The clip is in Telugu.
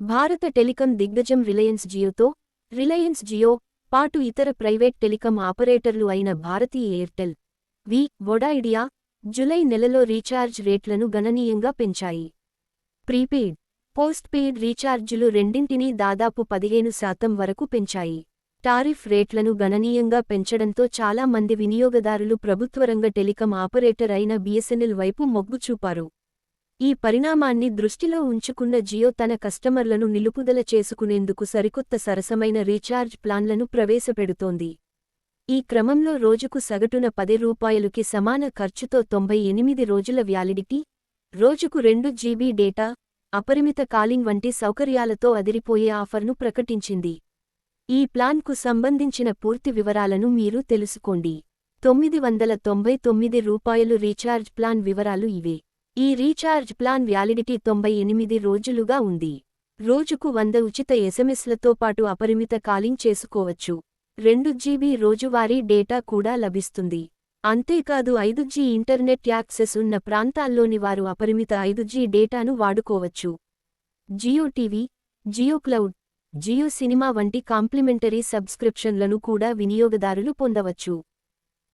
భారత టెలికాం దిగ్గజం రిలయన్స్ జియోతో రిలయన్స్ జియో పాటు ఇతర ప్రైవేట్ టెలికాం ఆపరేటర్లు అయిన భారతీ ఎయిర్టెల్, వొడాఐడియా జులై నెలలో రీఛార్జ్ రేట్లను గణనీయంగా పెంచాయి. ప్రీపెయిడ్, పోస్ట్ పెయిడ్ రీఛార్జులు రెండింటినీ దాదాపు 15% వరకు పెంచాయి. టారిఫ్ రేట్లను గణనీయంగా పెంచడంతో చాలా మంది వినియోగదారులు ప్రభుత్వరంగ టెలికాం ఆపరేటర్ అయిన బిఎస్ఎన్ఎల్ వైపు మొగ్గు చూపారు. ఈ పరిణామాన్ని దృష్టిలో ఉంచుకున్న జియో తన కస్టమర్లను నిలుపుదల చేసుకునేందుకు సరికొత్త సరసమైన రీఛార్జ్ ప్లాన్లను ప్రవేశపెడుతోంది. ఈ క్రమంలో రోజుకు సగటున రూ. 10కి సమాన ఖర్చుతో 98 రోజుల వ్యాలిడిటీ, రోజుకు 2 GB డేటా, అపరిమిత కాలింగ్ వంటి సౌకర్యాలతో అదిరిపోయే ఆఫర్ను ప్రకటించింది. ఈ ప్లాన్కు సంబంధించిన పూర్తి వివరాలను మీరు తెలుసుకోండి. రూ. 999 రీఛార్జ్ ప్లాన్ వివరాలు ఇవే. ఈ రీఛార్జ్ ప్లాన్ వ్యాలిడిటీ 98 రోజులుగా ఉంది. రోజుకు 100 ఉచిత ఎస్ఎంఎస్లతో పాటు అపరిమిత కాలింగ్ చేసుకోవచ్చు. 2 GB రోజువారీ డేటా కూడా లభిస్తుంది. అంతేకాదు 5G ఇంటర్నెట్ యాక్సెస్ ఉన్న ప్రాంతాల్లోని వారు అపరిమిత 5G డేటాను వాడుకోవచ్చు. Jio TV, Jio cloud, Jio cinema వంటి కాంప్లిమెంటరీ సబ్స్క్రిప్షన్లను కూడా వినియోగదారులు పొందవచ్చు.